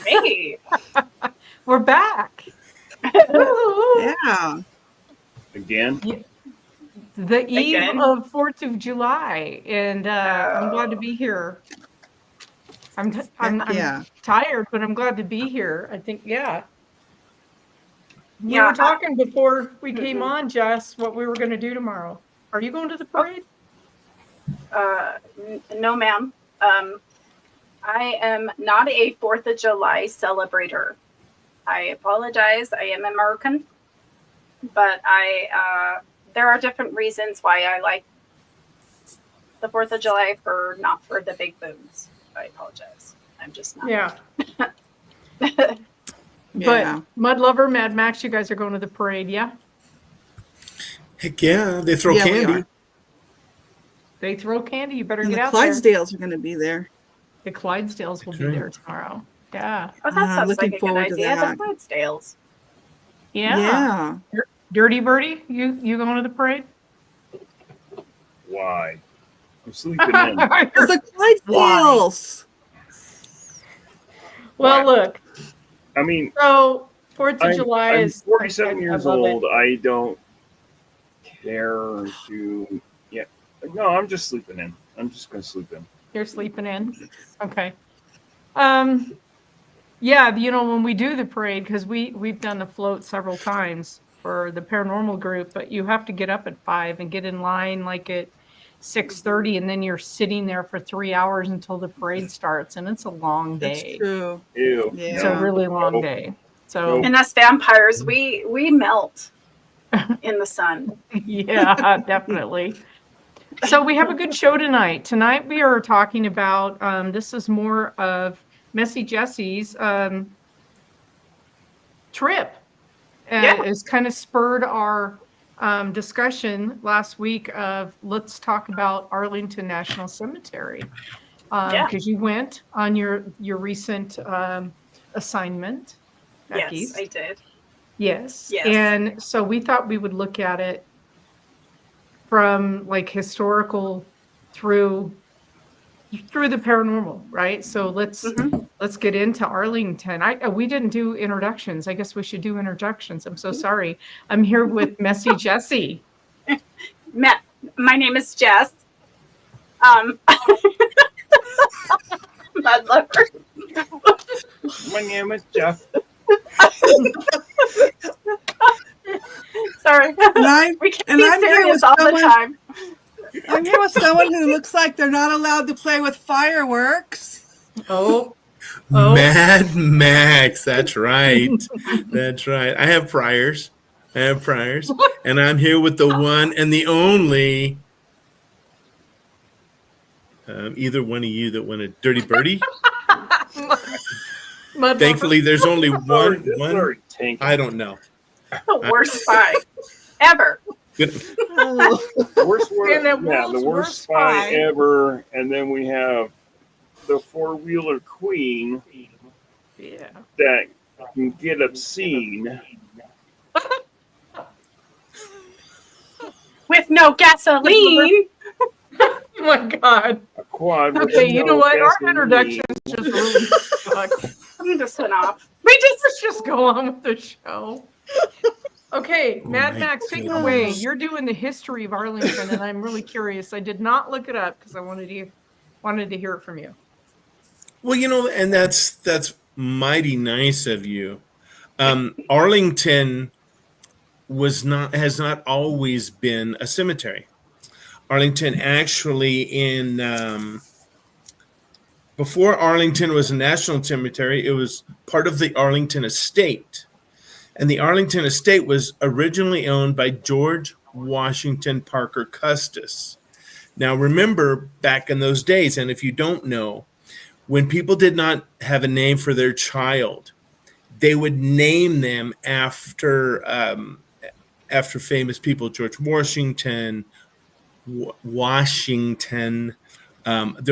Hey. We're back. Yeah. Again? The eve Again? of 4th of July, and I'm glad to be here. I'm Yeah. tired, but I'm glad to be here. I think, yeah. We Yeah, were talking before we came Mhm. on, Jess, what we were going to do tomorrow. Are you going to the parade? No, ma'am. I am not a 4th of July celebrator. I apologize. I am American, but there are different reasons why I like the 4th of July not for the big booms. I apologize. I'm just not. Yeah. Yeah. But Mud Lover, Mad Max, you guys are going to the parade, yeah? Heck yeah, they throw Yeah, we candy. are. They throw candy. You better And get the out there. Clydesdales are going to be there. The Clydesdales will That's be right. there tomorrow. Yeah. Oh, that sounds looking like a good forward to idea. The that. Clydesdales. Yeah. Dirty Birdie, you going to the parade? Why? I'm sleeping in. It's the Clydesdales. Well, look. I mean, So 4th of July I'm is 47 I years love old. it. I don't care to. Yeah. No, I'm just sleeping in. I'm just going to sleep in. You're sleeping in. Okay. Yeah, when we do the parade, because we've done the float several times for the paranormal group, but you have to get up at 5 and get in line like at 6:30, and then you're sitting there for 3 hours until the parade starts, and it's a long day. That's true. Ew. Yeah. It's a really long day. So And us vampires, we melt in the sun. yeah, definitely. So we have a good show tonight. Tonight we are talking about this is more of Messy Jessie's trip. It's kind of spurred our discussion last week of let's talk about Arlington National Cemetery because you went on your recent assignment. Yes, I did. Yes. And so we thought we would look at it from like historical through the paranormal, right? So let's get into Arlington. We didn't do introductions. I guess we should do introductions. I'm so sorry. I'm here with Messy Jessie. My name is Jess. Mud Lover. My name is Jeff. Sorry. We can't be serious all the time. I'm here with someone who looks like they're not allowed to play with fireworks. Oh. Mad Max. That's right. That's right. I have priors. And I'm here with the one and the only. Either one of you that won a Dirty Birdie. Thankfully, there's only one. I don't know. The worst spy ever. The worst spy ever. And then we have the four-wheeler queen that can get obscene. With no gasoline. Oh my God. A quad. Okay, you know what? Our introductions just really suck. We just went off. Let's just go on with the show. Okay, Mad Max, take it away. You're doing the history of Arlington, and I'm really curious. I did not look it up because I wanted to hear it from you. Well, and that's mighty nice of you. Arlington has not always been a cemetery. Arlington actually before Arlington was a national cemetery, it was part of the Arlington estate. And the Arlington estate was originally owned by George Washington Parker Custis. Now, remember back in those days, and if you don't know, when people did not have a name for their child, they would name them after famous people, George Washington, there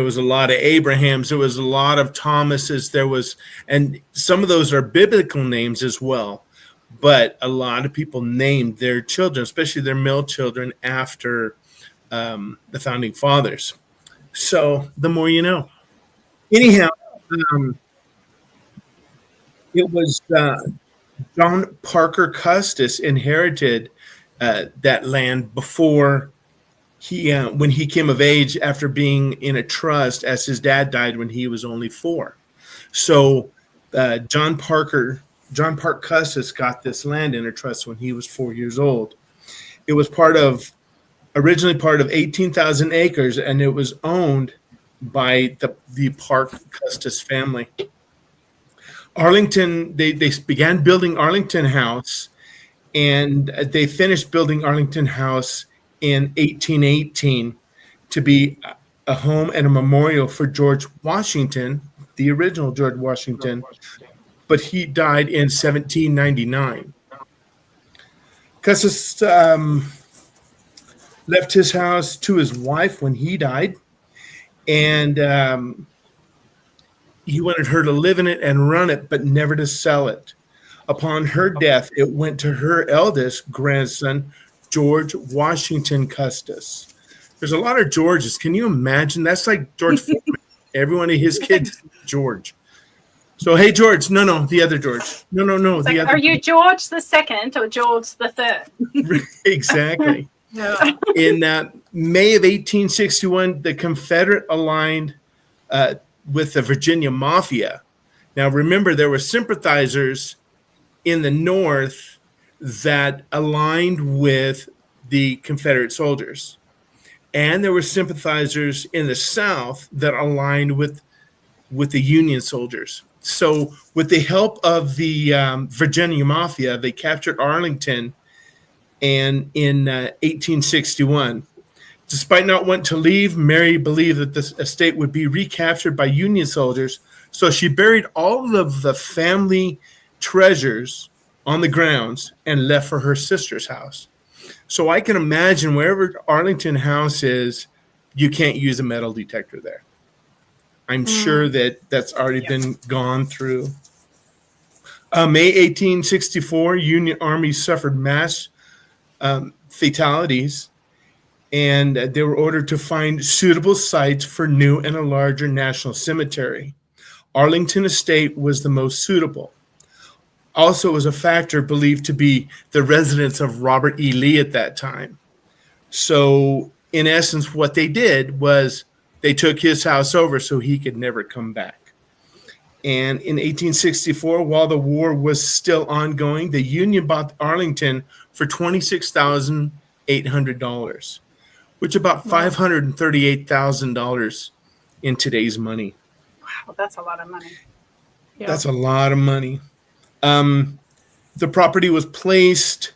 was a lot of Abrahams, there was a lot of Thomases, and some of those are biblical names as well. But a lot of people named their children, especially their male children, after the founding fathers. So the more you know. Anyhow, It was John Parker Custis inherited that land before when he came of age after being in a trust, as his dad died when he was only 4. So John Park Custis got this land in a trust when he was 4 years old. It was originally part of 18,000 acres, and it was owned by the Park Custis family. Arlington, they began building Arlington House, and they finished building Arlington House in 1818 to be a home and a memorial for George Washington, the original George Washington, but he died in 1799. Custis left his house to his wife when he died, and he wanted her to live in it and run it, but never to sell it. Upon her death, it went to her eldest grandson, George Washington Custis. There's a lot of Georges. Can you imagine? That's like George Foreman. Every one of his kids, George. So, hey, George. No, the other George. No, the other. Are you George the Second or George the Third? Exactly. Yeah. In May of 1861, the Confederate aligned with the Virginia Mafia. Now, remember, there were sympathizers in the North that aligned with the Confederate soldiers. And there were sympathizers in the South that aligned with the Union soldiers. So with the help of the Virginia Mafia, they captured Arlington and in 1861. Despite not wanting to leave, Mary believed that the estate would be recaptured by Union soldiers. So she buried all of the family treasures on the grounds and left for her sister's house. So I can imagine wherever Arlington House is, you can't use a metal detector there. I'm sure that's already been gone through. May 1864, Union Army suffered mass fatalities, and they were ordered to find suitable sites for new and a larger national cemetery. Arlington Estate was the most suitable. Also was a factor believed to be the residence of Robert E. Lee at that time. So in essence, what they did was they took his house over so he could never come back. And in 1864, while the war was still ongoing, the Union bought Arlington for $26,800, which is about $538,000 in today's money. Wow, that's a lot of money. Yeah. That's a lot of money. The property was placed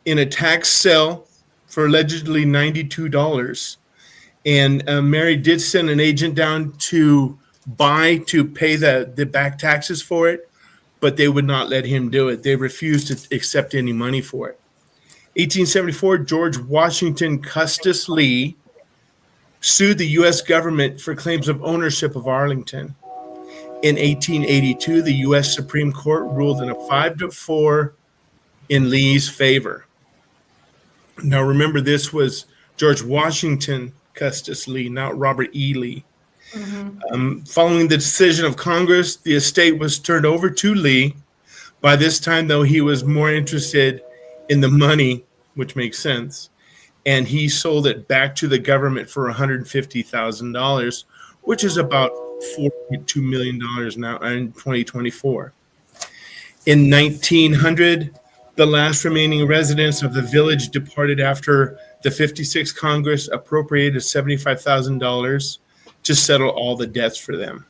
in a tax sale for allegedly $92. And Mary did send an agent down to pay the back taxes for it, but they would not let him do it. They refused to accept any money for it. 1874, George Washington Custis Lee sued the U.S. government for claims of ownership of Arlington. In 1882, the U.S. Supreme Court ruled in a 5-4 in Lee's favor. Now, remember, this was George Washington Custis Lee, not Robert E. Lee. Mm-hmm. Following the decision of Congress, the estate was turned over to Lee. By this time, though, he was more interested in the money, which makes sense, and he sold it back to the government for $150,000, which is about $4.2 million now in 2024. In 1900, the last remaining residents of the village departed after the 56th Congress appropriated $75,000 to settle all the debts for them.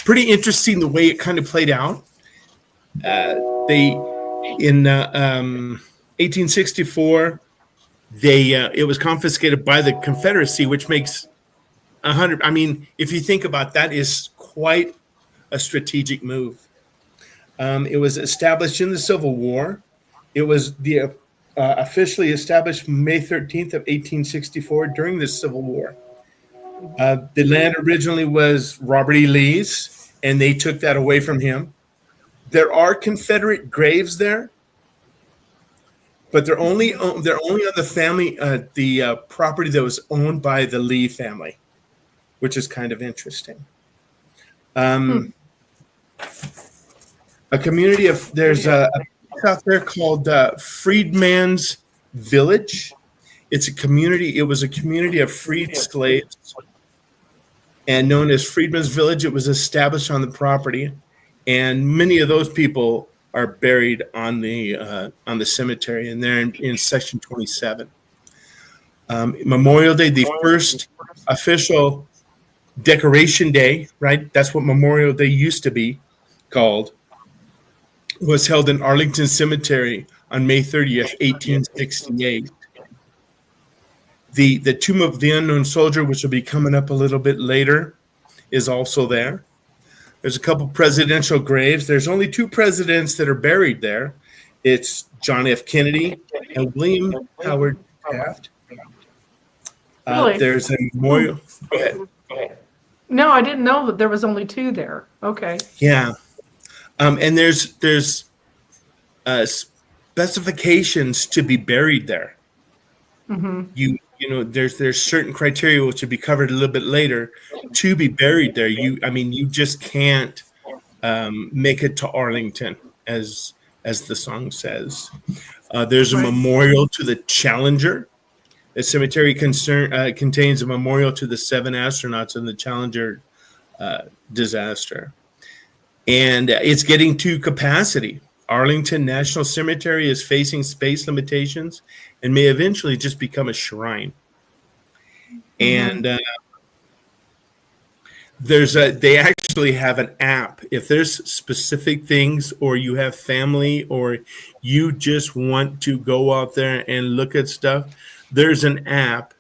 Pretty interesting the way it kind of played out. In 1864, it was confiscated by the Confederacy, which makes 100. I mean, if you think about that, is quite a strategic move. It was established in the Civil War. It was officially established May 13th of 1864 during the Civil War. The land originally was Robert E. Lee's, and they took that away from him. There are Confederate graves there, but they're only on the family, the property that was owned by the Lee family, which is kind of interesting. a community of there's a place out there called Freedman's Village. It's a community. It was a community of freed slaves, and known as Freedman's Village. It was established on the property, and many of those people are buried on the cemetery, and they're in section 27. Memorial Day, the first official Decoration Day, right? That's what Memorial Day used to be called, was held in Arlington Cemetery on May 30th, 1868. The Tomb of the Unknown Soldier, which will be coming up a little bit later, is also there. There's a couple presidential graves. There's only 2 presidents that are buried there. It's John F. Kennedy and William Howard Taft. Really? There's a memorial. Go ahead. No, I didn't know that there was only 2 there. Okay. Yeah. And there's specifications to be buried there. Mm-hmm. You know, there's certain criteria which will be covered a little bit later to be buried there. You just can't make it to Arlington, as the song says. There's a memorial to the Challenger. The cemetery contains a memorial to the 7 astronauts in the Challenger disaster. And it's getting to capacity. Arlington National Cemetery is facing space limitations and may eventually just become a shrine. Mm-hmm. And they actually have an app. If there's specific things, or you have family, or you just want to go out there and look at stuff, there's an app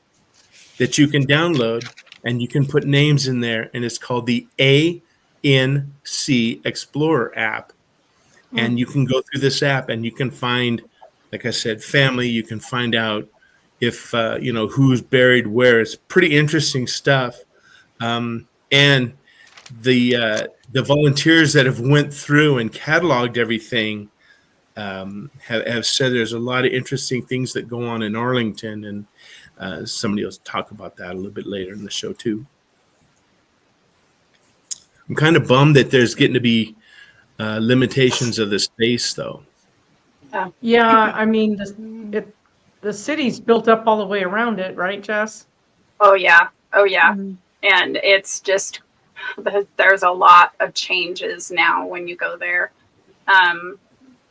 that you can download, and you can put names in there, and it's called the ANC Explorer app. And you can go through this app, and you can find, like I said, family. You can find out if who's buried where. It's pretty interesting stuff. And the volunteers that have went through and cataloged everything have said there's a lot of interesting things that go on in Arlington, and somebody will talk about that a little bit later in the show too. I'm kind of bummed that there's getting to be limitations of the space, though. Yeah, I mean, the city's built up all the way around it, right, Jess? Oh yeah. Mm-hmm. And it's just, there's a lot of changes now when you go there.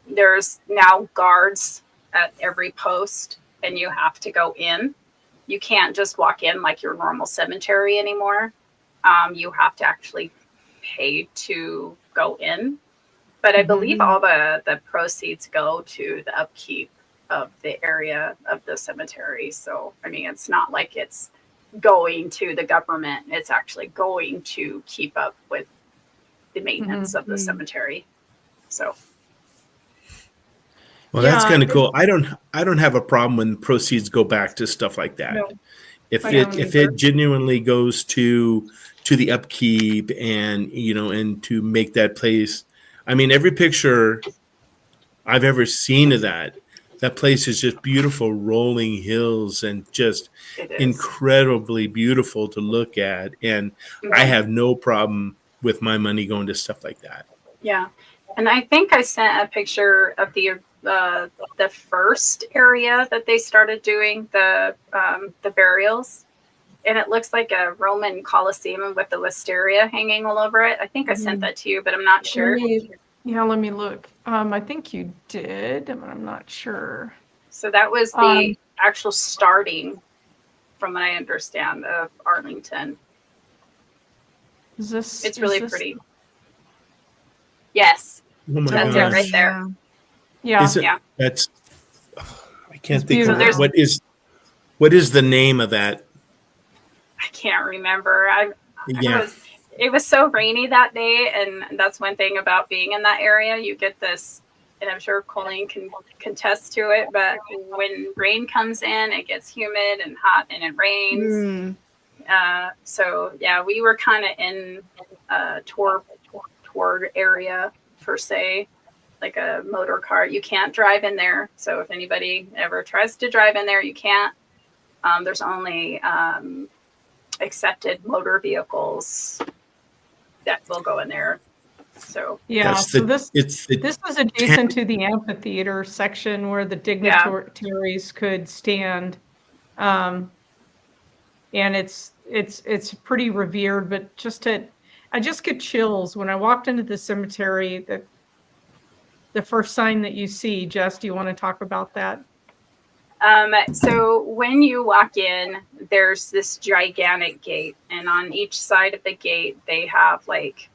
There's now guards at every post, and you have to go in. You can't just walk in like your normal cemetery anymore. You have to actually pay to go in. But I believe all the proceeds go to the upkeep of the area of the cemetery. So, I mean, it's not like it's going to the government. It's actually going to keep up with the maintenance of the cemetery. So. Well, that's kind of cool. I don't have a problem when proceeds go back to stuff like that. No, if it genuinely goes to the upkeep and and to make that place. I mean, every picture I've ever seen of that place is just beautiful rolling hills and just incredibly beautiful to look at. And I have no problem with my money going to stuff like that. Yeah. And I think I sent a picture of the first area that they started doing the burials. And it looks like a Roman Colosseum with the wisteria hanging all over it. I think I sent that to you, but I'm not sure. Let me look. I think you did, but I'm not sure. So that was the actual starting, from what I understand, of Arlington. It's really pretty. Yes. Oh my that's gosh. It right there. Yeah. That's. I can't think of it. What is the name of that? I can't remember. It was so rainy that day, and that's one thing about being in that area. You get this, and I'm sure Colleen can contest to it, but when rain comes in, it gets humid and hot, and it rains. So yeah, we were kind of in a toward area per se, like a motor car. You can't drive in there. So if anybody ever tries to drive in there, you can't. There's only accepted motor vehicles that will go in there. So yeah, That's so the this it's the this is adjacent to the amphitheater section where the dignitaries could stand. Um, and it's pretty revered, but I just get chills when I walked into the cemetery. The first sign that you see, Jess, do you want to talk about that? So when you walk in, there's this gigantic gate, and on each side of the gate, they have like,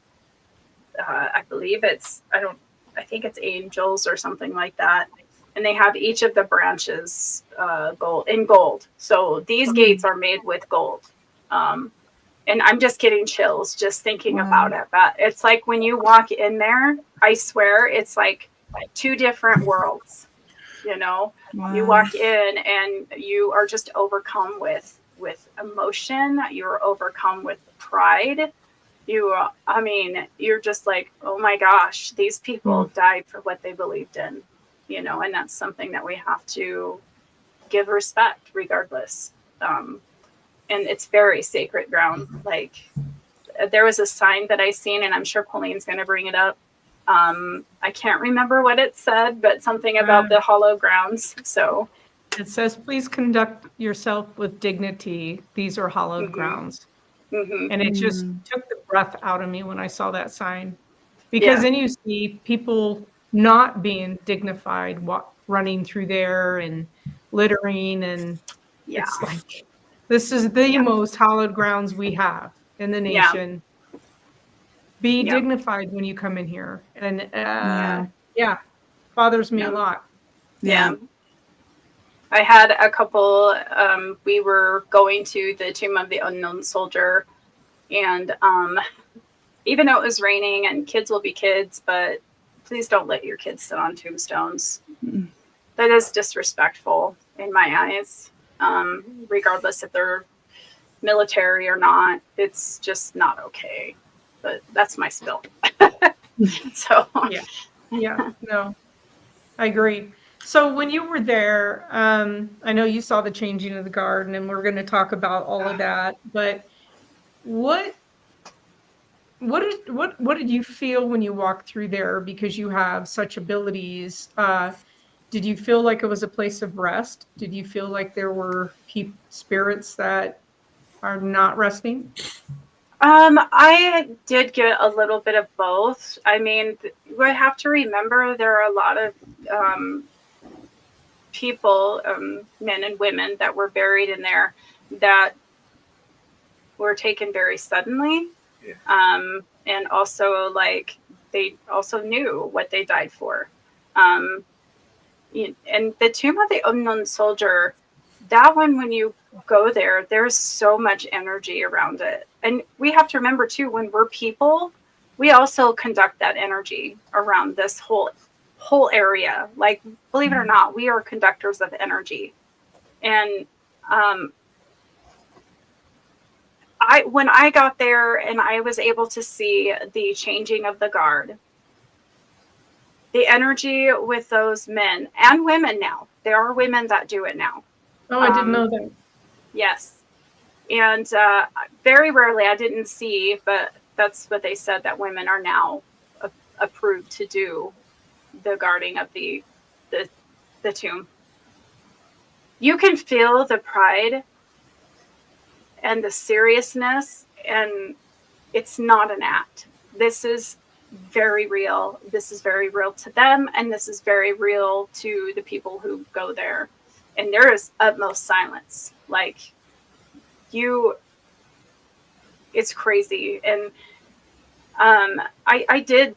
I believe I think it's angels or something like that. And they have each of the branches gold. So these gates are made with gold. And I'm just getting chills just thinking about it. But it's like when you walk in there, I swear it's like two different worlds. You know, you walk in and you are just overcome with emotion. You're overcome with pride. You're just like, oh my gosh, these people died for what they believed in, you know, and that's something that we have to give respect regardless. And it's very sacred ground. Like there was a sign that I seen, and I'm sure Pauline's going to bring it up. I can't remember what it said, but something about the hollow grounds. So it says, please conduct yourself with dignity. These are hallowed grounds. And it just took the breath out of me when I saw that sign. Because then you see people not being dignified, running through there and littering. And it's like, this is the most hallowed grounds we have in the nation. Be dignified when you come in here. And bothers me a lot. Yeah. I had a couple, we were going to the Tomb of the Unknown Soldier, and even though it was raining and kids will be kids, but please don't let your kids sit on tombstones. That is disrespectful in my eyes, regardless if they're military or not. It's just not okay. But that's my spill. So no, I agree. So when you were there, I know you saw the changing of the garden, and we're going to talk about all of that. But what did you feel when you walked through there? Because you have such abilities. Did you feel like it was a place of rest? Did you feel like there were spirits that are not resting? I did get a little bit of both. I mean, I have to remember there are a lot of people, men and women, that were buried in there that were taken very suddenly. And also, like, they also knew what they died for. And the Tomb of the Unknown Soldier, that one, when you go there, there's so much energy around it. And we have to remember, too, when we're people, we also conduct that energy around this whole area. Like, believe it or not, we are conductors of energy. And when I got there and I was able to see the changing of the guard, the energy with those men and women now, there are women that do it now. Oh, I didn't know that. Yes. And very rarely, I didn't see, but that's what they said, that women are now approved to do the guarding of the tomb. You can feel the pride and the seriousness, and it's not an act. This is very real. This is very real to them, and this is very real to the people who go there. And there is utmost silence. Like, it's crazy. And I did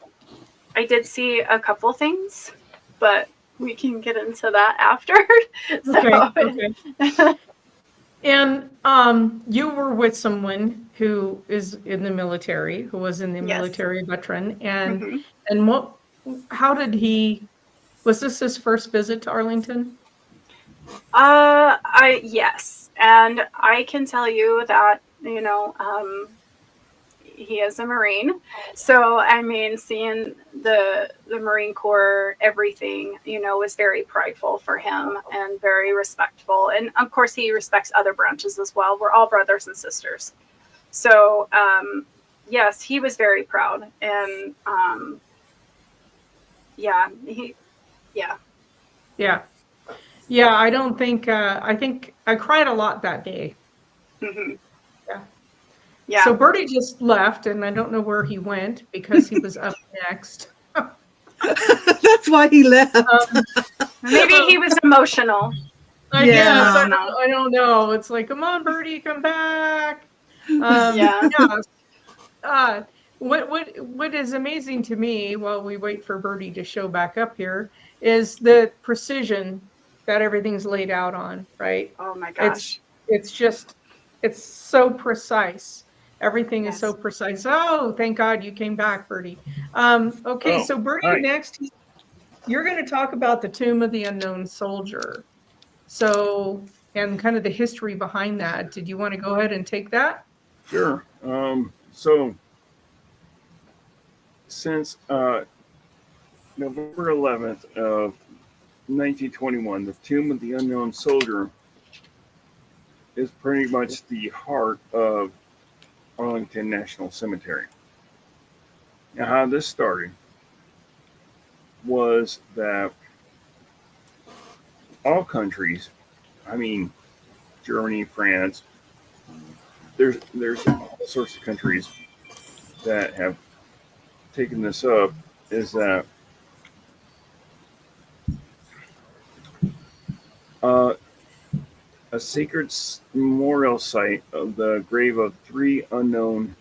see a couple things, but we can get into that after. Okay. And you were with someone who is in the military, who was in the military, veteran, and how did was this his first visit to Arlington? Yes, and I can tell you that, you know, he is a Marine. So, I mean, seeing the Marine Corps, everything, you know, was very prideful for him and very respectful. And of course, he respects other branches as well. We're all brothers and sisters. So, yes, he was very proud. And yeah, yeah. Yeah, I don't think, I think I cried a lot that day. Hmm. Yeah. Yeah. So Bertie just left, and I don't know where he went because he was up next. That's why he left. Maybe he was emotional. I Yeah. guess Emotional. I don't know. It's like, come on, Bertie, come back. Yeah. Yeah. What is amazing to me while we wait for Bertie to show back up here is the precision that everything's laid out on, right? Oh my It's gosh. it's just it's so precise. Everything is so Yes. precise. Oh, thank God you came back, Bertie. Okay, Oh, so Bertie, hi. next you're going to talk about the Tomb of the Unknown Soldier. So, and kind of the history behind that. Did you want to go ahead and take that? Sure. So since November 11th of 1921, the Tomb of the Unknown Soldier is pretty much the heart of Arlington National Cemetery. Now, how this started was that all countries, I mean, Germany, France, there's all sorts of countries that have taken this up, is that uh, a sacred memorial site of the grave of 3 unknown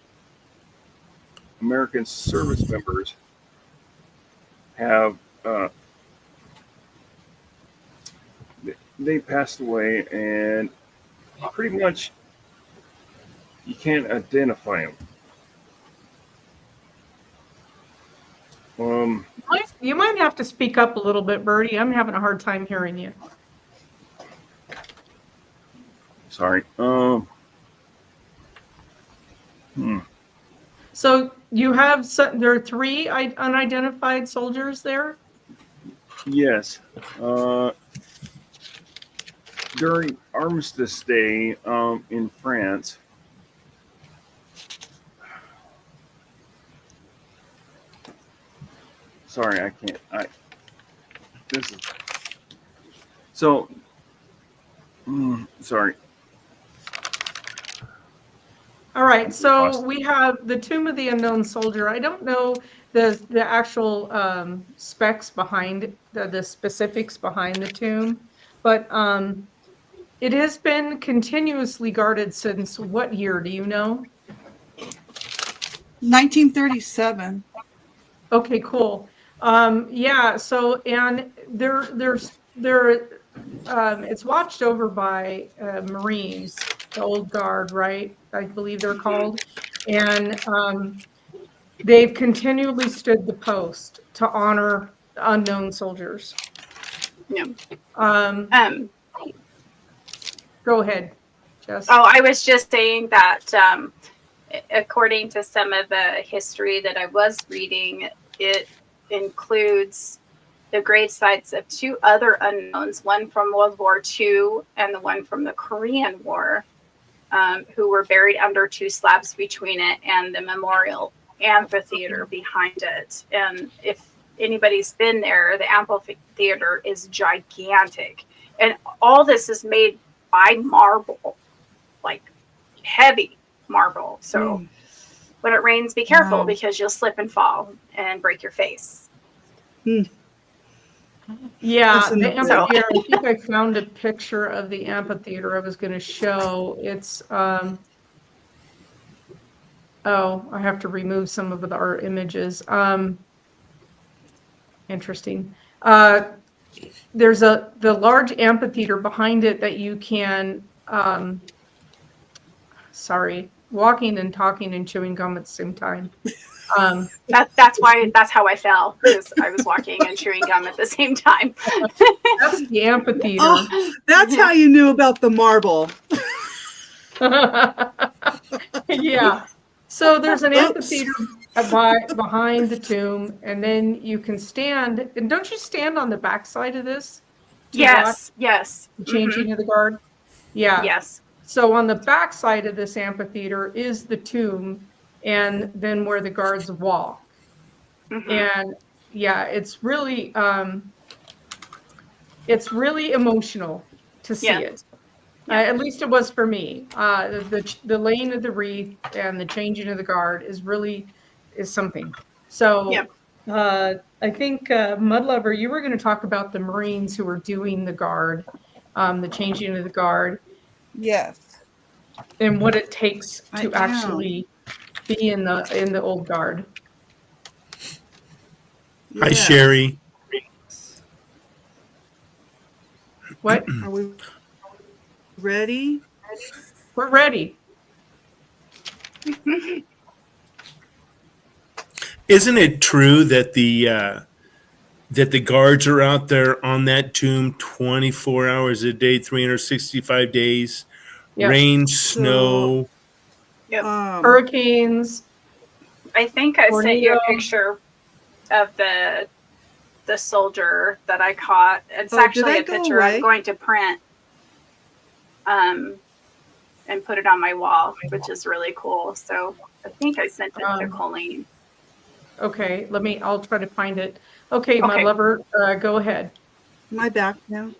American service members have they passed away, and pretty much you can't identify them. You might have to speak up a little bit, Bertie. I'm having a hard time hearing you. Sorry. So you have there are 3 unidentified soldiers there. Yes. During Armistice Day in France, sorry, I can't. This is so. Sorry. All right, so we have the Tomb of the Unknown Soldier. I don't know the actual specs behind the specifics behind the tomb, but it has been continuously guarded since what year? Do you know? 1937. Okay, cool. Yeah. So and it's watched over by Marines, the old guard, right? I believe they're called, and they've continually stood the post to honor unknown soldiers. Yeah. Go ahead, Jess. Oh, I was just saying that according to some of the history that I was reading, it includes the grave sites of 2 other unknowns, one from World War II and the one from the Korean War, who were buried under 2 slabs between it and the memorial amphitheater behind it. And if anybody's been there, the amphitheater is gigantic. And all this is made by marble, like heavy marble. So when it rains, be careful because you'll slip and fall and break your face. Yeah, the amphitheater. I think I found a picture of the amphitheater I was going to show. It's oh, I have to remove some of our images. Interesting. There's the large amphitheater behind it that you can walking and talking and chewing gum at the same time. That's how I fell, because I was walking and chewing gum at the same time. That's the amphitheater. Oh, that's how you knew about the marble. Yeah. So there's an amphitheater behind the tomb, and then you can stand. And don't you stand on the backside of this? Yes. The changing of the guard. Yeah. Yes. So on the backside of this amphitheater is the tomb, and then where the guards walk. Mhm. And yeah, it's really emotional to see Yeah. it. Yeah. At least it was for me. The laying of the wreath and the changing of the guard is something. So I think Mud Lover, you were going to talk about the Marines who were doing the guard, the changing of the guard, Yes, and what it takes I to am. actually be in the old guard. Hi, Yes. Sherry. What? Are we ready? We're ready. Isn't it true that the guards are out there on that tomb 24 hours a day, 365 days, Yep. rain, So, snow? Yep. Hurricanes. I think I sent you a Tornado. picture of the soldier that I caught. It's Oh, did actually I a go picture away? I'm going to print and put it on my wall, which is really cool. So I think I sent it to Colleen. Okay, I'll try to find it. Okay, Mud Lover, go ahead. Am I back now?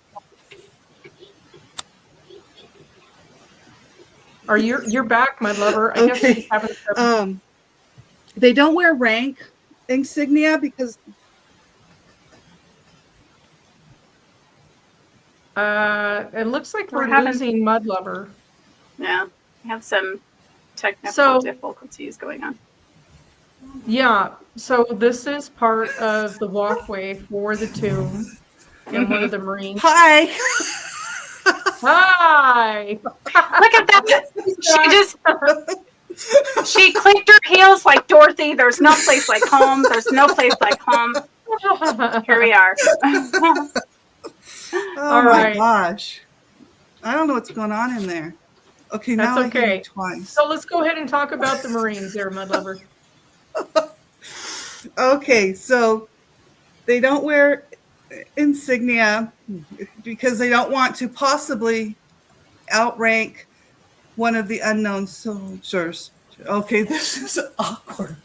You're back, Mud Lover? I guess we haven't. They don't wear rank insignia because it looks like we're having- losing Mud Lover. Yeah, we have some technical difficulties going on. Yeah, so this is part of the walkway for the tomb, and one of the Marines. Hi. Hi. Look at that. She clicked her heels like Dorothy. There's no place like home. There's no place like home. Here we are. Oh my gosh. I don't know what's going on in there. Okay, That's now I okay. hit it twice. So let's go ahead and talk about the Marines there, Mud Lover. Okay, so they don't wear insignia because they don't want to possibly outrank one of the unknown soldiers. Okay, this is awkward.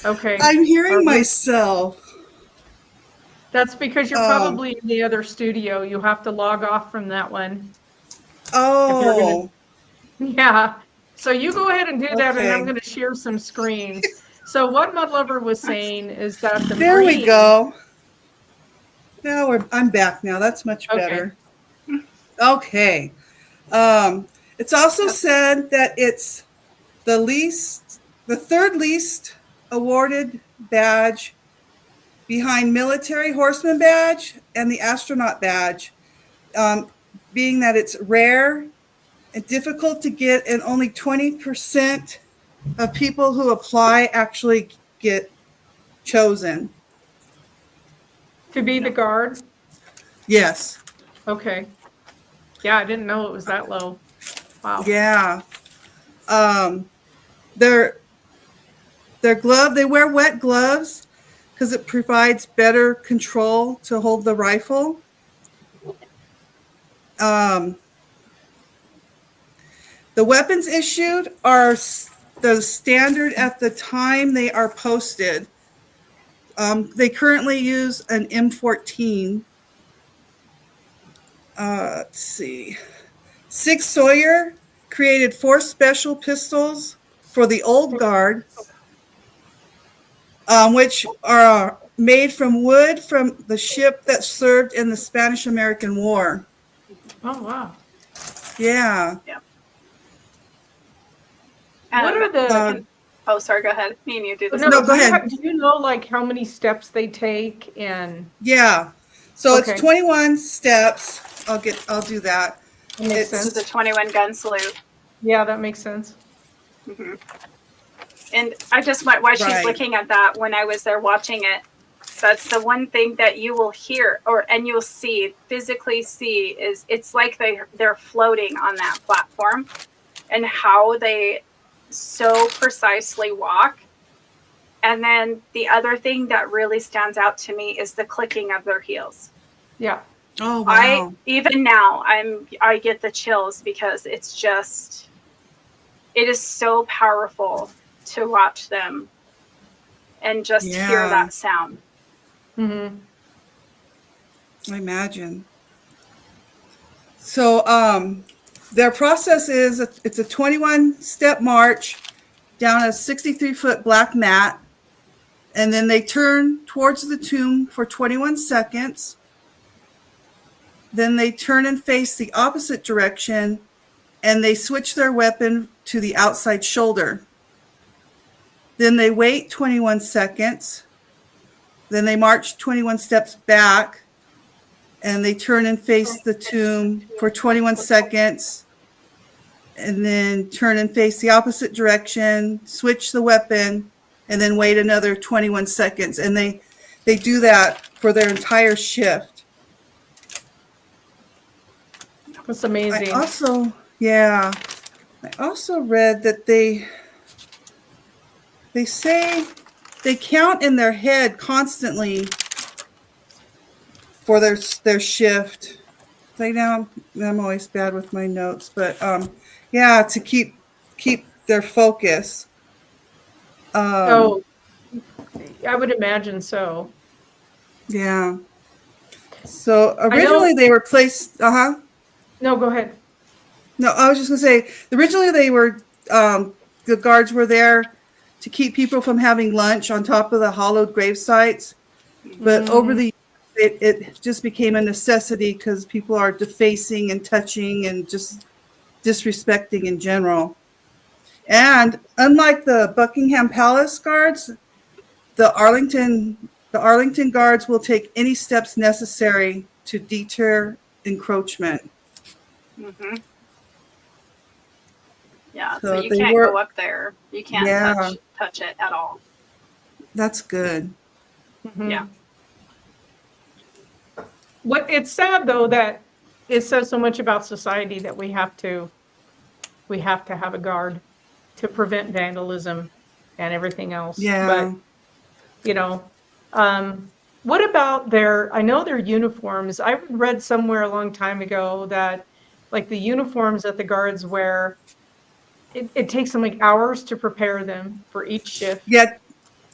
Okay. I'm hearing myself. That's because you're probably in the other studio. You'll have to log off from that one. Oh. Yeah. So you go ahead and do that, and I'm Okay. going to share some screens. So what Mud Lover was saying is that the There Marines, we go. Now I'm back now. That's much better. Okay. It's also said that it's the third least awarded badge behind military horseman badge and the astronaut badge, being that it's rare and difficult to get, and only 20% of people who apply actually get chosen. to be the guard. Yes. Okay. Yeah, I didn't know it was that low. Wow. Yeah. They wear wet gloves because it provides better control to hold the rifle. The weapons issued are the standard at the time they are posted. They currently use an M14. Let's see. Sig Sauer created 4 special pistols for the old guard, which are made from wood from the ship that served in the Spanish-American War. Oh, wow. Yeah. What are the... oh, sorry, go ahead. Me and you do this. No, go ahead. Do you know, like, how many steps they take? And yeah. So it's 21 steps. I'll do that. That makes sense. It's a 21 gun salute. Yeah, that makes sense. Mm-hmm. And I just went, while she's looking at that, when I was there watching it, that's the one thing that you will hear and you'll physically see is it's like they're floating on that platform, and how they so precisely walk. And then the other thing that really stands out to me is the clicking of their heels. Yeah. Oh, wow. Even now I get the chills because it's just it is so powerful to watch them and just hear that sound. Mm-hmm. I imagine. So their process is it's a 21-step march down a 63-foot black mat, and then they turn towards the tomb for 21 seconds. Then they turn and face the opposite direction, and they switch their weapon to the outside shoulder. Then they wait 21 seconds. Then they march 21 steps back, and they turn and face the tomb for 21 seconds, and then turn and face the opposite direction, switch the weapon, and then wait another 21 seconds. And they do that for their entire shift. That's amazing. I also read that they say they count in their head constantly for their shift. I'm always bad with my notes, but to keep their focus. I would imagine so. Yeah. So originally they were placed. No, go ahead. No, I was just gonna say originally they were the guards were there to keep people from having lunch on top of the hollowed grave sites, but over the it just became a necessity because people are defacing and touching and just disrespecting in general. And unlike the Buckingham Palace guards, the Arlington guards will take any steps necessary to deter encroachment. Mm-hmm. Yeah, So so you can't go up there. You can't touch it at all. That's good. Mm-hmm. Yeah. It's sad though that it says so much about society that we have to have a guard to prevent vandalism and everything else. Yeah. But what about I know their uniforms. I read somewhere a long time ago that like the uniforms that the guards wear, it takes them like hours to prepare them for each shift. Yeah,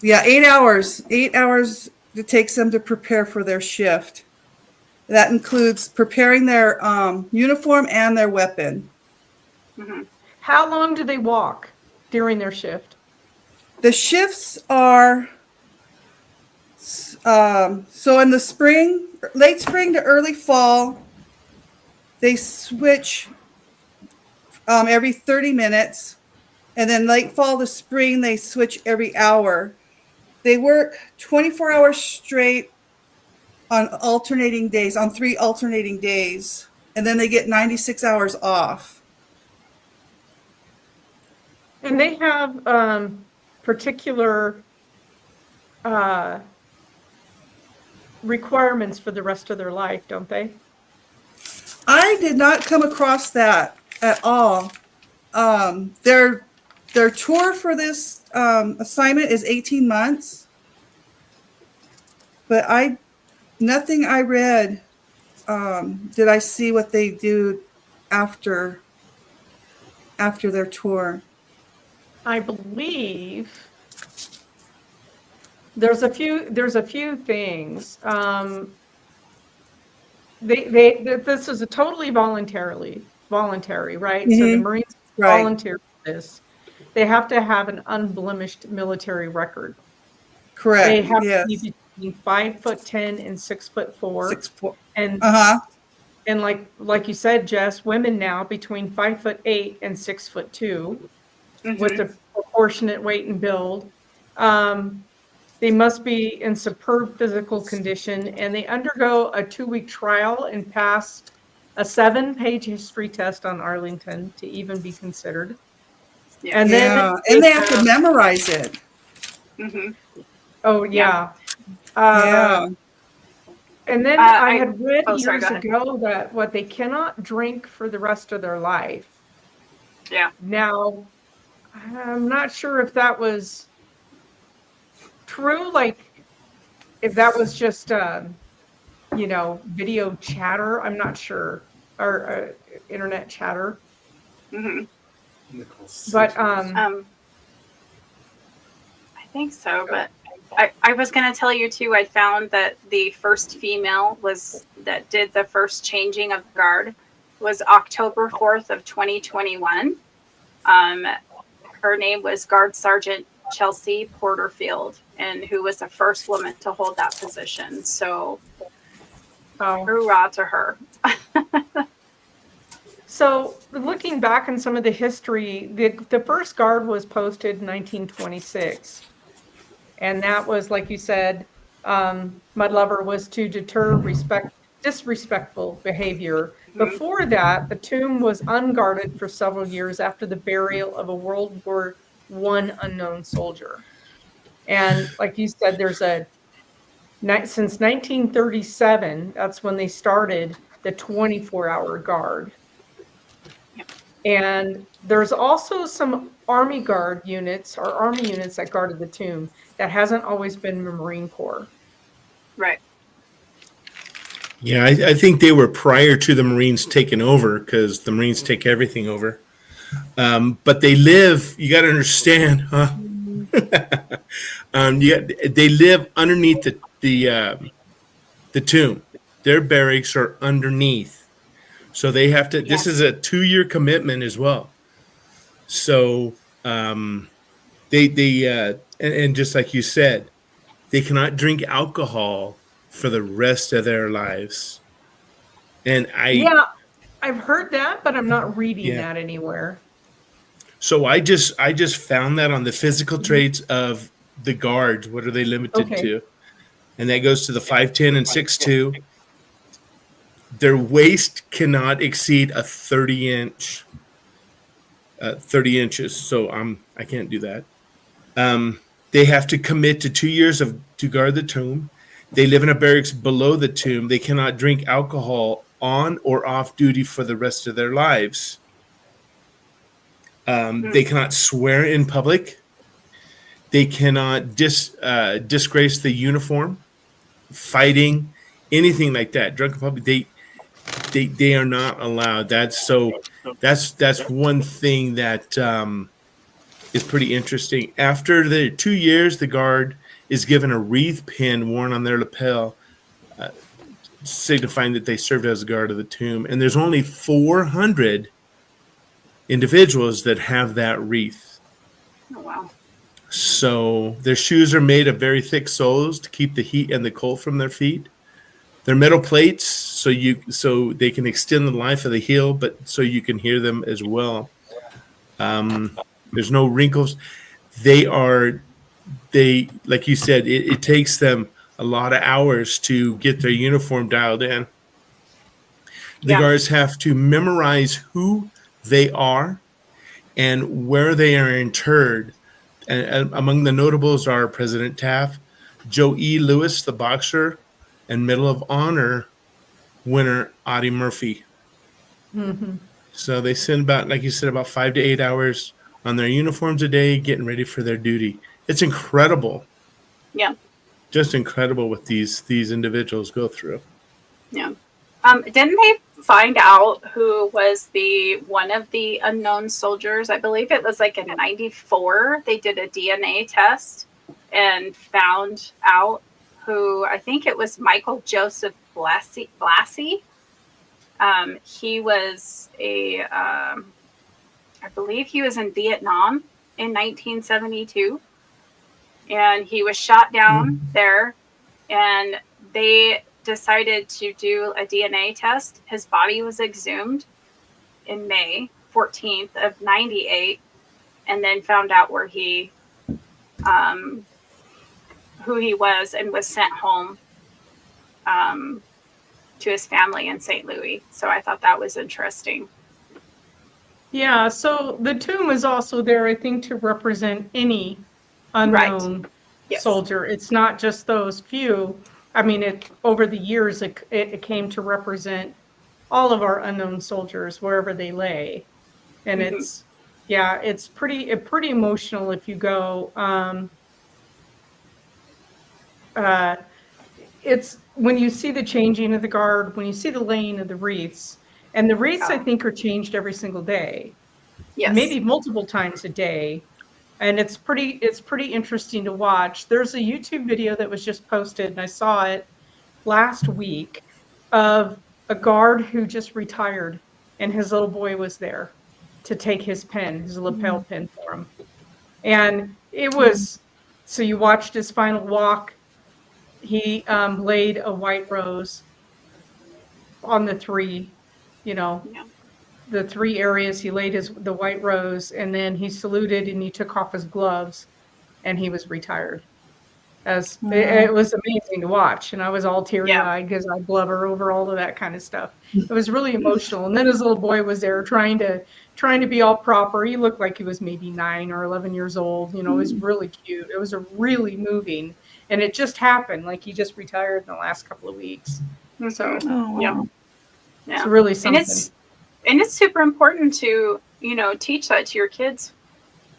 8 hours. 8 hours it takes them to prepare for their shift. That includes preparing their uniform and their weapon. Mm-hmm. How long do they walk during their shift? The shifts are so in the spring, late spring to early fall, they switch every 30 minutes. And then late fall to spring, they switch every hour. They work 24 hours straight on 3 alternating days. And then they get 96 hours off. And they have particular requirements for the rest of their life, don't they? I did not come across that at all. Their tour for this assignment is 18 months. But nothing I read did I see what they do after their tour. I believe there's a few things. This is a totally voluntary, right? Mm-hmm. So the Marines volunteer for this. They have to have an unblemished military record. Correct. They have to be between 5'10" and 6'4". 6'4". And like you said, Jess, women now between 5'8" and 6'2", with a proportionate weight and build. They must be in superb physical condition, and they undergo a 2-week trial and pass a 7-page history test on Arlington to even be considered. Yeah. And they have to memorize it. Mm-hmm. Oh yeah. And then I had read years ago that what they cannot drink for the rest of their life. Yeah. Now, I'm not sure if that was true, like if that was just video chatter. I'm not sure, or internet chatter. Mm-hmm. But I think so, but I was going to tell you too, I found that the first female that did the first changing of the guard was October 4th of 2021. Her name was Guard Sergeant Chelsea Porterfield, and who was the first woman to hold that position. So hoorah to her. So looking back on some of the history, the first guard was posted in 1926. And that was, like you said, Mudlover was to deter disrespectful behavior. Before that, the tomb was unguarded for several years after the burial of a World War I unknown soldier. And like you said, since 1937, that's when they started the 24-hour guard. And there's also some Army Guard units or Army units that guarded the tomb. That hasn't always been the Marine Corps. Right. Yeah, I think they were prior to the Marines taking over, because the Marines take everything over. But they live, you got to understand, huh? They live underneath the tomb. Their barracks are underneath. So they have to, this is a 2-year commitment as well. So and just like you said, they cannot drink alcohol for the rest of their lives. And I've heard that, but I'm not reading that anywhere. So I just found that on the physical traits of the guards. What are they limited to? And that goes to the 5'10" and 6'2". Their waist cannot exceed a 30 inches. So I can't do that. They have to commit to 2 years to guard the tomb. They live in a barracks below the tomb. They cannot drink alcohol on or off duty for the rest of their lives. They cannot swear in public. They cannot disgrace the uniform, fighting, anything like that. Drunk in public, they are not allowed. That's one thing that is pretty interesting. After the 2 years, the guard is given a wreath pin worn on their lapel, signifying that they served as a guard of the tomb. And there's only 400 individuals that have that wreath. Oh, wow. So their shoes are made of very thick soles to keep the heat and the cold from their feet. They're metal plates, so they can extend the life of the heel, but so you can hear them as well. There's no wrinkles. They like you said, it takes them a lot of hours to get their uniform dialed in. The guards have to memorize who they are and where they are interred. And among the notables are President Taft, Joe E. Louis, the boxer, and Medal of Honor winner Audie Murphy. Mm-hmm. So they spend about, like you said, about 5 to 8 hours on their uniforms a day, getting ready for their duty. It's incredible. Yeah. Just incredible what these individuals go through. Yeah. Didn't they find out who was one of the unknown soldiers? I believe it was like in 94. They did a DNA test and found out who, I think it was Michael Joseph Blassie. He was I believe he was in Vietnam in 1972. And he was shot down there, and they decided to do a DNA test. His body was exhumed in May 14th of 98, and then found out where who he was, and was sent home to his family in St. Louis. So I thought that was interesting. Yeah, so the tomb is also there, I think, to represent any unknown soldier. It's not just those few. I mean, over the years, it came to represent all of our unknown soldiers wherever they lay, and it's pretty emotional if you go. It's when you see the changing of the guard, when you see the laying of the wreaths, and the wreaths I think are changed every single day. Yes. maybe multiple times a day. And it's pretty interesting to watch. There's a YouTube video that was just posted, and I saw it last week, of a guard who just retired, and his little boy was there to take his pen, his lapel pin for him. And it was, so you watched his final walk. He laid a white rose on the three, you know, Yeah. the three areas. He laid the white rose, and then he saluted and he took off his gloves, and he was retired. As it was amazing to watch, and I was all teary-eyed because I blubber over all of that kind of stuff. It was really emotional. And then his little boy was there trying to be all proper. He looked like he was maybe 9 or 11 years old. You know, it was really cute. It was a really moving, and it just happened. Like, he just retired in the last couple of weeks. So Yeah. it's really something. And it's super important to, you know, teach that to your kids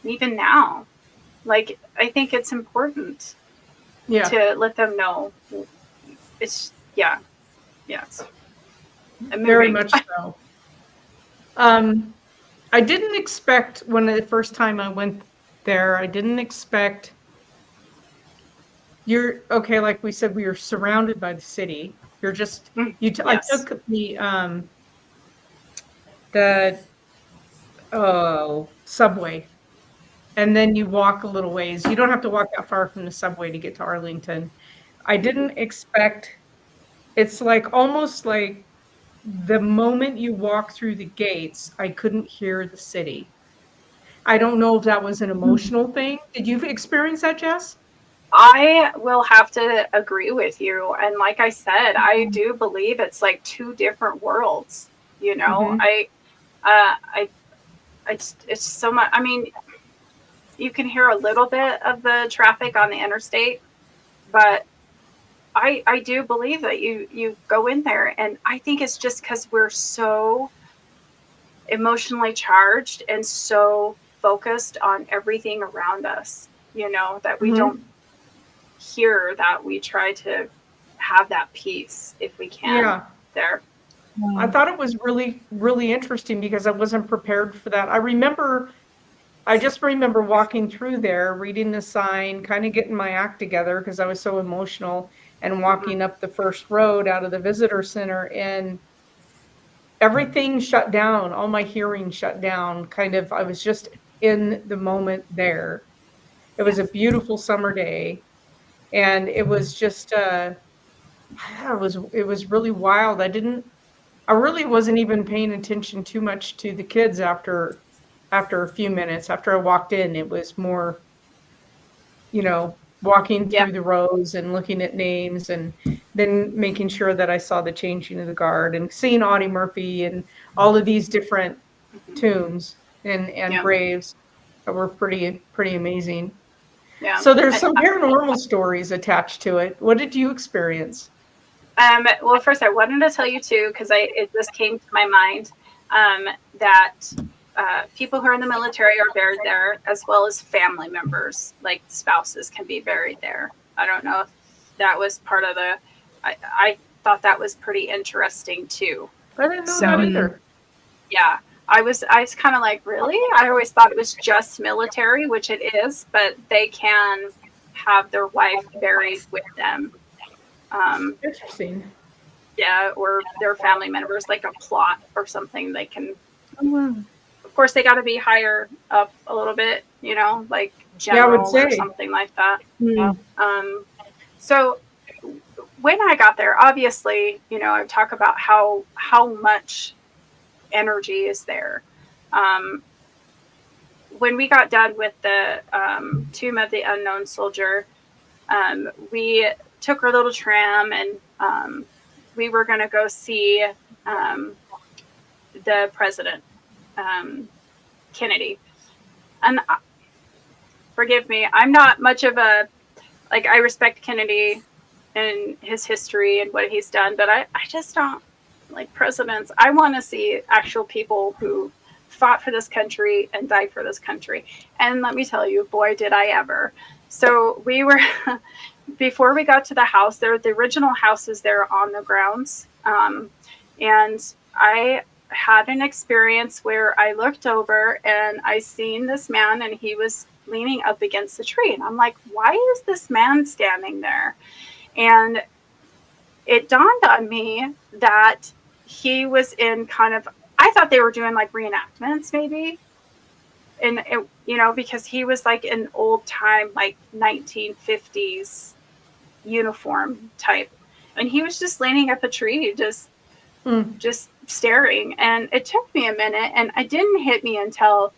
even now. Like, I think it's important to let them know. It's yes, very much so. I didn't expect, when the first time I went there, I didn't expect, okay, like we said, we were surrounded by the city. You're just I took the subway, and then you walk a little ways. You don't have to walk that far from the subway to get to Arlington. I didn't expect, it's like almost like the moment you walk through the gates, I couldn't hear the city. I don't know if that was an emotional thing. Did you experience that, Jess? I will have to agree with you. And like I said, I do believe it's like two different worlds, you know. It's so much. I mean, you can hear a little bit of the traffic on the interstate, but I do believe that you go in there, and I think it's just because we're so emotionally charged and so focused on everything around us, you know, that we don't hear that. We try to have that peace if we can there. I thought it was really, really interesting because I wasn't prepared for that. I just remember walking through there, reading the sign, kind of getting my act together because I was so emotional, and walking up the first road out of the visitor center, and everything shut down. All my hearing shut down. Kind of, I was just in the moment there. It was a beautiful summer day, and it was just, it was really wild. I really wasn't even paying attention too much to the kids after a few minutes. After I walked in, it was more, you know, walking through the rows and looking at names, and then making sure that I saw the changing of the guard, and seeing Audie Murphy and all of these different tombs and graves that were pretty amazing. Yeah. So there's some paranormal stories attached to it. What did you experience? Well, first I wanted to tell you too, because it just came to my mind, that people who are in the military are buried there, as well as family members, like spouses can be buried there. I don't know if that was part of the, I thought that was pretty interesting too. I didn't know that either. Yeah. I was kind of like, really? I always thought it was just military, which it is, but they can have their wife buried with them. Interesting. Yeah, or their family members, like a plot or something. They can. Oh, wow. Of course, they got to be higher up a little bit, you know, like general or something like that. So when I got there, obviously, you know, I talk about how much energy is there. When we got done with the Tomb of the Unknown Soldier, we took our little tram, and we were going to go see the president, Kennedy. And forgive me, I'm not much of a, like, I respect Kennedy and his history and what he's done, but I just don't like presidents. I want to see actual people who fought for this country and died for this country. And let me tell you, boy, did I ever. So we were, before we got to the house, the original house is there on the grounds. And had an experience where I looked over and I seen this man, and he was leaning up against the tree. And I'm like, why is this man standing there? And it dawned on me that he was in kind of, I thought they were doing like reenactments maybe. And, because he was like an old time, like 1950s uniform type. And he was just leaning up a tree, just staring. And it took me a minute, and it didn't hit me until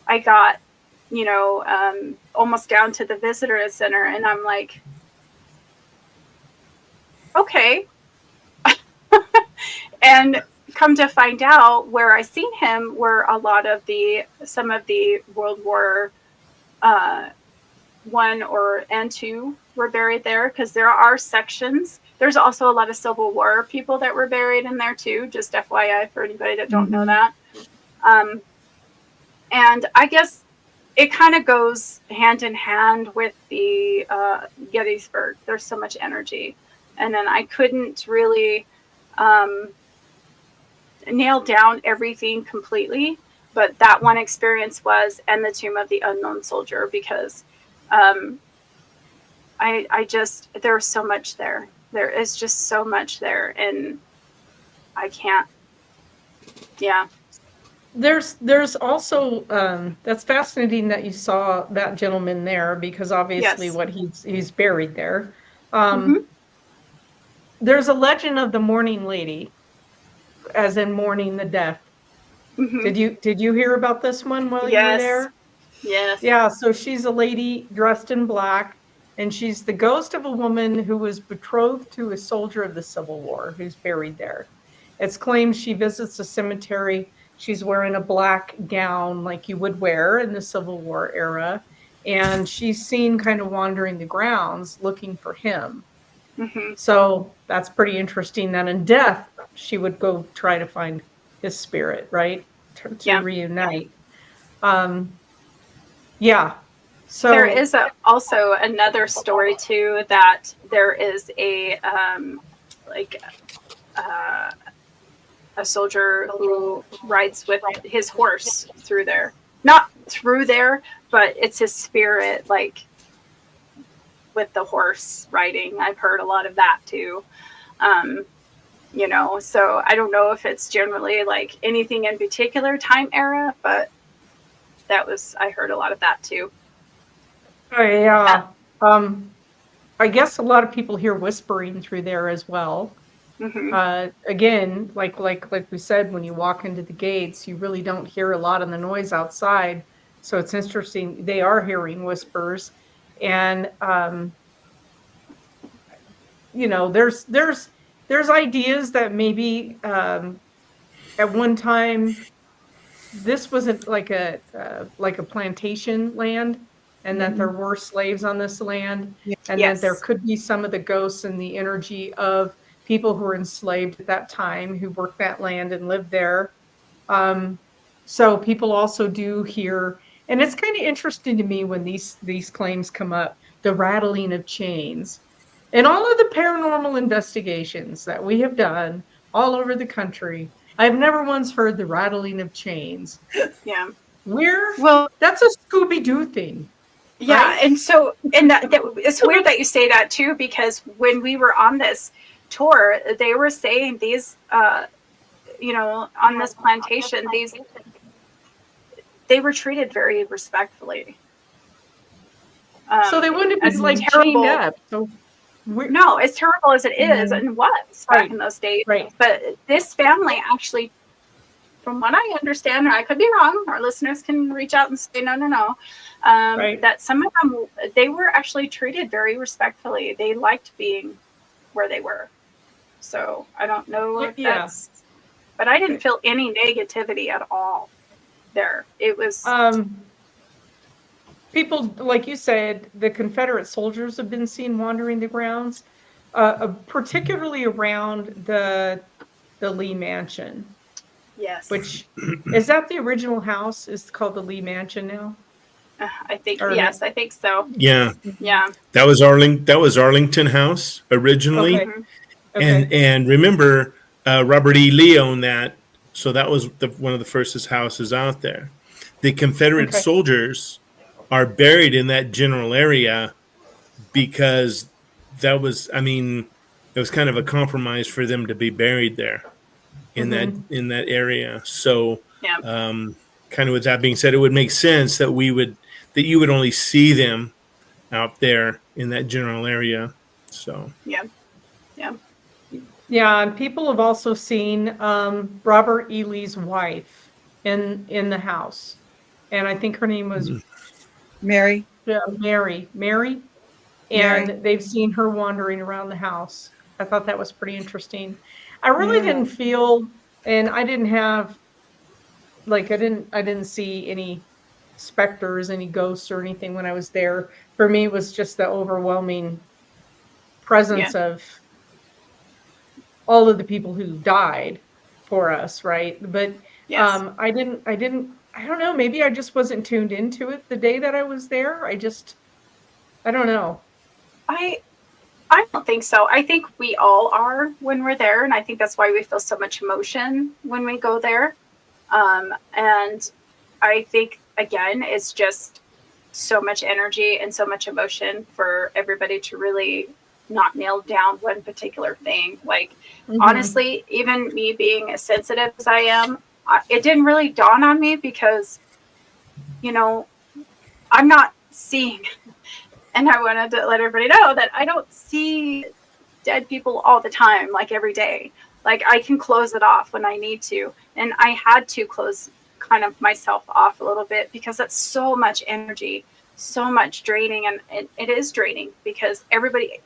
I got, almost down to the visitor center. And I'm like, okay. And come to find out, where I seen him were a lot of some of the World War One and Two were buried there, because there are sections. There's also a lot of Civil War people that were buried in there too, just FYI for anybody that don't know that. And I guess it kind of goes hand in hand with the Gettysburg. There's so much energy. And then I couldn't really nail down everything completely, but that one experience was, and the Tomb of the Unknown Soldier, because I just, there's so much there. There is just so much there, and I can't. Yeah. There's also that's fascinating that you saw that gentleman there, because obviously what he's buried there. There's a legend of the mourning lady, as in mourning the death. Did you hear about this one while you were there? Yes. Yeah, so she's a lady dressed in black, and she's the ghost of a woman who was betrothed to a soldier of the Civil War who's buried there. It's claimed she visits the cemetery. She's wearing a black gown like you would wear in the Civil War era, and she's seen kind of wandering the grounds looking for him. So that's pretty interesting that in death, she would go try to find his spirit, right? To reunite. Yeah. So there is also another story too, that there is a soldier who rides with his horse through there. Not through there, but it's his spirit, like with the horse riding. I've heard a lot of that too. So I don't know if it's generally like anything in particular time era, but I heard a lot of that too. Oh, yeah. I guess a lot of people hear whispering through there as well. Again, like we said, when you walk into the gates, you really don't hear a lot of the noise outside. So it's interesting. They are hearing whispers, and there's ideas that maybe at one time this wasn't like a plantation land, and that there were slaves on this land, and that there could be some of the ghosts and the energy of people who were enslaved at that time, who worked that land and lived there. So people also do hear, and it's kind of interesting to me when these claims come up, the rattling of chains. In all of the paranormal investigations that we have done all over the country, I've never once heard the rattling of chains. Yeah. That's a Scooby-Doo thing. Yeah, right? and so, and that it's weird that you say that too, because when we were on this tour, they were saying these, on this plantation, they were treated very respectfully. So they wouldn't be like chained up. So no, as terrible as it is, and was back in those days. Right. But this family actually, from what I understand, I could be wrong, our listeners can reach out and say, no, that some of them, they were actually treated very respectfully. They liked being where they were. So I don't know if that's, but I didn't feel any negativity at all there. It was... people, like you said, the Confederate soldiers have been seen wandering the grounds, particularly around the Lee Mansion. Yes. Which, is that the original house? Is called the Lee Mansion now? I think, yes, I think so. Yeah. Yeah. That was Arlington House originally. Okay. And remember, Robert E. Lee owned that So that was one of the first houses out there. The Confederate soldiers are buried in that general area because that was, I mean, it was kind of a compromise for them to be buried there in that area. So, Yeah. kind of with that being said, it would make sense that you would only see them out there in that general area. So Yeah. Yeah. Yeah, and people have also seen Robert E. Lee's wife in the house, and I think her name was Mary. Mary. Mary. And they've seen her wandering around the house. I thought that was pretty interesting. I really didn't feel, and I didn't have, like, I didn't see any specters, any ghosts or anything when I was there. For me, it was just the overwhelming presence of all of the people who died for us, right? But I don't know, maybe I just wasn't tuned into it the day that I was there. I don't know. I don't think so. I think we all are when we're there, and I think that's why we feel so much emotion when we go there. And I think, again, it's just so much energy and so much emotion for everybody to really not nail down one particular thing. Like, honestly, even me being as sensitive as I am, it didn't really dawn on me because, I'm not seeing, and I wanted to let everybody know that I don't see dead people all the time, like every day. Like, I can close it off when I need to. And I had to close kind of myself off a little bit because that's so much energy, so much draining. And it is draining because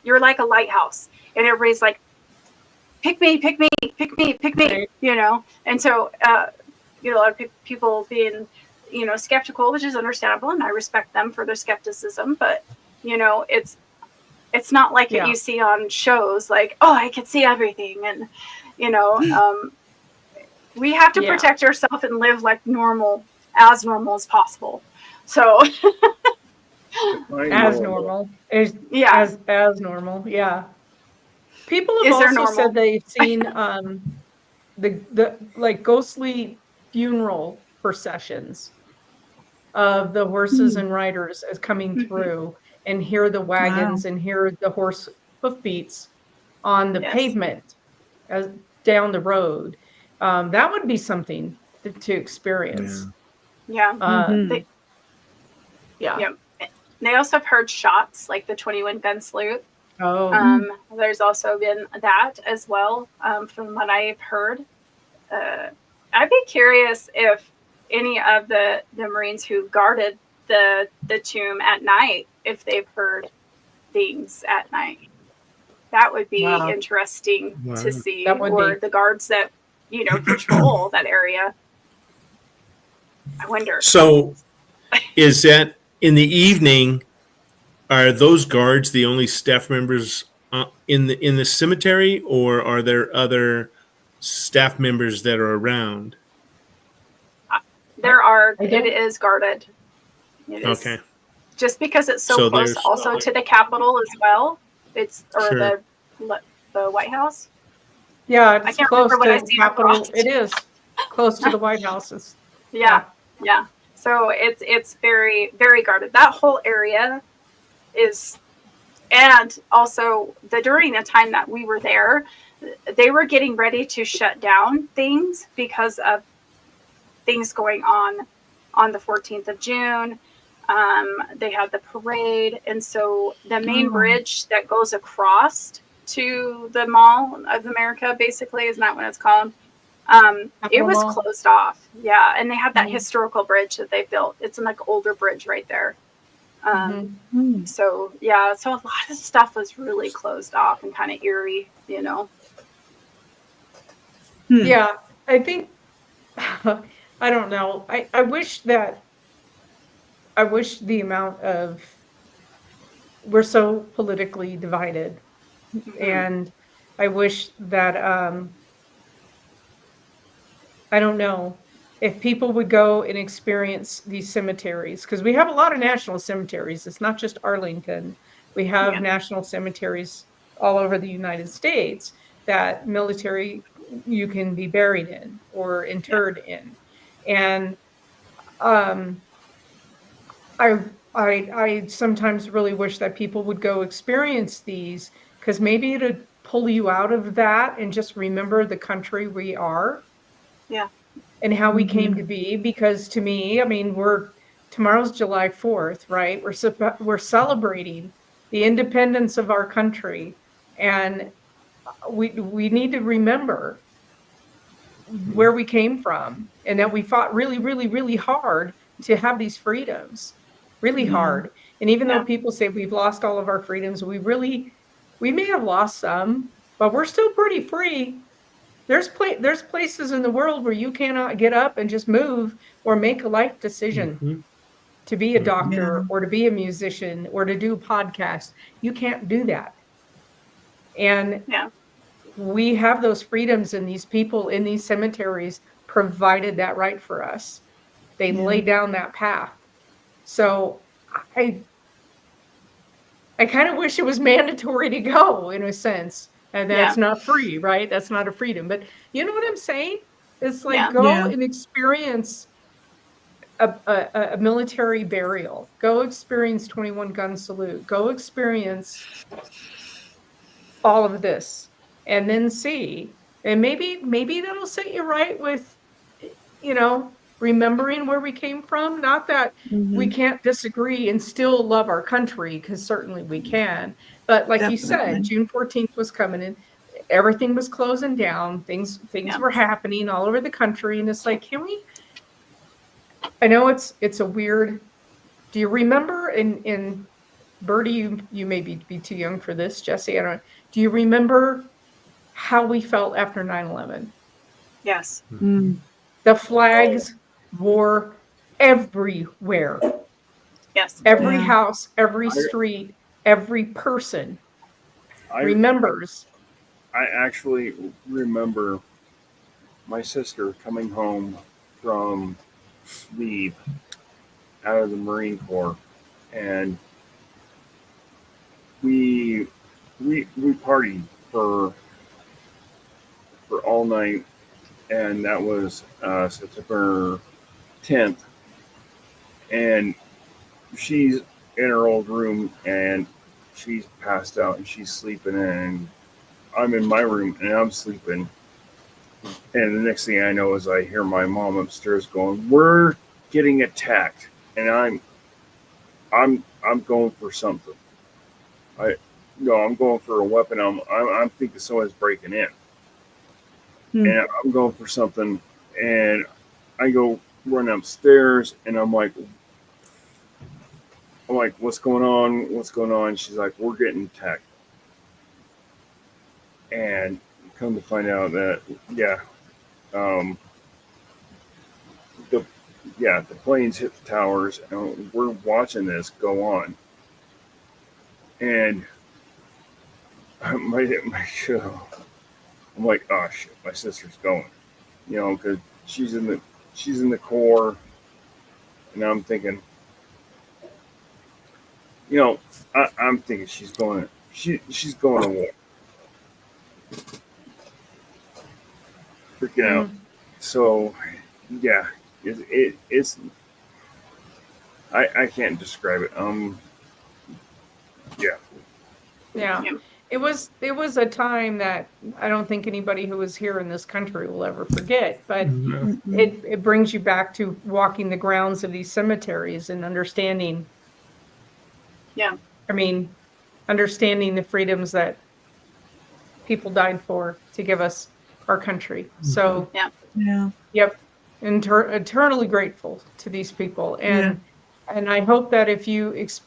you're like a lighthouse and everybody's like, pick me, pick me, pick me, pick me, And so, a lot of people being, skeptical, which is understandable. And I respect them for their skepticism, but it's not like what you see on shows like, oh, I can see everything. And, we have to protect ourselves and live like as normal as possible. So as normal. As normal. Yeah. People have also said they've seen the like ghostly funeral processions of the horses and riders as coming through and hear the wagons and hear the horse hoofbeats on the pavement as down the road. That would be something to experience. They also have heard shots, like the 21 gun salute. There's also been that as well, from what I've heard. I'd be curious if any of the Marines who guarded the tomb at night, if they've heard things at night. That would be interesting to see. The guards that, patrol that area. I wonder. So is that in the evening, are those guards the only staff members in the cemetery, or are there other staff members that are around? There are. It is guarded. It is. Okay. Just because it's so close also to the Capitol as well. The White House. Yeah, it's close to the Capitol. It is close to the White House. Yeah. So it's very, very guarded. That whole area is, and also during the time that we were there, they were getting ready to shut down things because of things going on the 14th of June. They had the parade, and so the main bridge that goes across to the Mall of America, basically, isn't that what it's called? It was closed off. Yeah, and they have that historical bridge that they built. It's an older bridge right there. So a lot of stuff was really closed off and kind of eerie, Yeah, I think I don't know. I wish the amount of, we're so politically divided, and I wish that I don't know if people would go and experience these cemeteries, because we have a lot of national cemeteries. It's not just Arlington. We have national cemeteries all over the United States that military you can be buried in or interred in. And I sometimes really wish that people would go experience these, because maybe it'd pull you out of that and just remember the country we are. Yeah. And how we came to be. Because to me, I mean, tomorrow's July 4th, right? We're celebrating the independence of our country, and we need to remember where we came from, and that we fought really, really, really hard to have these freedoms, really hard. And even though people say we've lost all of our freedoms, we may have lost some, but we're still pretty free. There's places in the world where you cannot get up and just move or make a life decision to be a doctor or to be a musician or to do a podcast. You can't do that. And we have those freedoms, and these people in these cemeteries provided that right for us. They laid down that path. So I kind of wish it was mandatory to go, in a sense. And that's not free, right? That's not a freedom. But you know what I'm saying? It's like, go and experience a military burial. Go experience 21 gun salute. Go experience all of this, and then see. And maybe that'll set you right with, remembering where we came from. Not that we can't disagree and still love our country, because certainly we can. But like you said, June 14th was coming in. Everything was closing down. Things were happening all over the country. And it's like, I know it's a weird, do you remember in Bertie, you may be too young for this, Jesse, I don't know. Do you remember how we felt after 9/11? Yes. The flags were everywhere. Yes. Every house, every street, every person remembers. I actually remember my sister coming home from leave out of the Marine Corps, and we partied for all night, and that was September 10th, and she's in her old room and she's passed out and she's sleeping, and I'm in my room and I'm sleeping, and the next thing I know is I hear my mom upstairs going, "We're getting attacked," and I'm going for something. I'm going for a weapon. I'm thinking someone's breaking in, and I'm going for something, and I go run upstairs, and I'm like, "What's going on? What's going on?" She's like, "We're getting attacked," and come to find out that the planes hit the towers, and we're watching this go on, and my show. I'm like, "Oh shit, my sister's going," because she's in the Corps, and I'm thinking, I'm thinking she's going to war, freaking out. So, yeah, it's I can't describe it. Yeah. It was a time that I don't think anybody who was here in this country will ever forget, but it brings you back to walking the grounds of these cemeteries and understanding. Yeah. I mean, understanding the freedoms that people died for to give us our country. So, yep, eternally grateful to these people. And I hope that if you if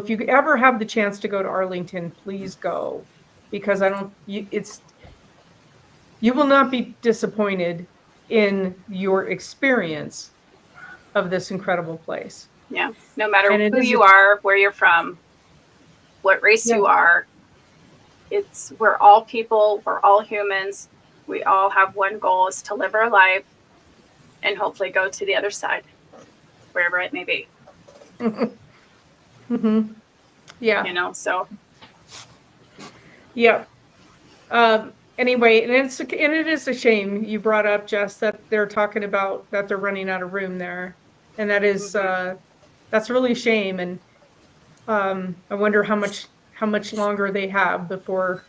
you ever have the chance to go to Arlington, please go, because you will not be disappointed in your experience of this incredible place. Yeah. No matter who you are, where you're from, what race you are, we're all people, we're all humans. We all have one goal, is to live our life and hopefully go to the other side, wherever it may be. Yeah. So. Yeah. anyway, and it is a shame you brought up, Jess, that they're talking about that they're running out of room there, and that is that's really a shame. And I wonder how much longer they have before.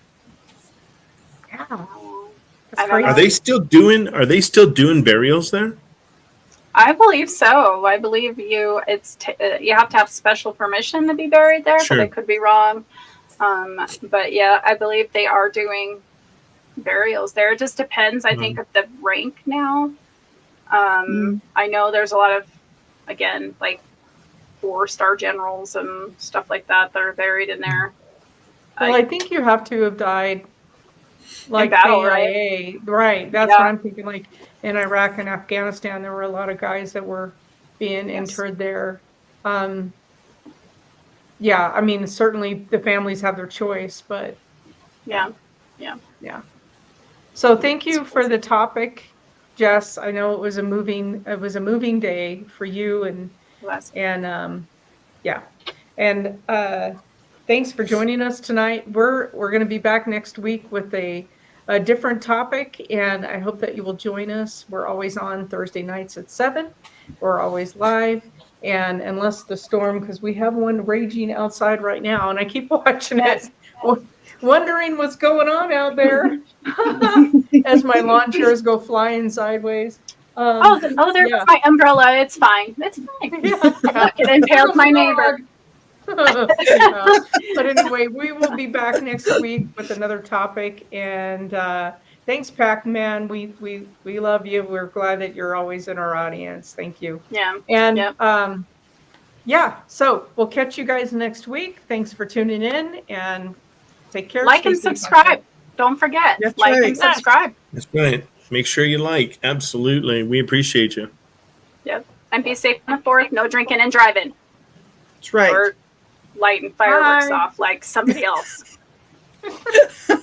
Yeah, that's crazy. Are they still doing burials there? I believe so. I believe you have to have special permission to be buried there, Sure. but I could be wrong. But yeah, I believe they are doing burials there. It just depends, I think, of the rank now. I know there's a lot of, again, like 4-star generals and stuff like that are buried in there. Well, I think you have to have died like in battle, KIA. Right. That's Yeah. what I'm thinking. Like in Iraq and Afghanistan, there were a lot of guys that were being interred there. Yeah, I mean, certainly the families have their choice, but yeah. So thank you for the topic, Jess. I know it was a moving day for you, and thanks for joining us tonight. We're going to be back next week with a different topic, and I hope that you will join us. We're always on Thursday nights at 7. We're always live, and unless the storm, because we have one raging outside right now, and I keep watching it, wondering what's going on out there as my lawn chairs go flying sideways. There's my umbrella. It's fine. It's fine. Look, it impaled my neighbor. But anyway, we will be back next week with another topic. And thanks, Pac-Man. We love you. We're glad that you're always in our audience. Thank you. Yeah. And so we'll catch you guys next week. Thanks for tuning in, and take care. Like and subscribe. Don't forget. That's like right. and subscribe. That's right. Make sure you like. Absolutely. We appreciate you. Yep. And be safe on the 4th. No drinking and driving. That's right. Or lighting fireworks off like somebody else.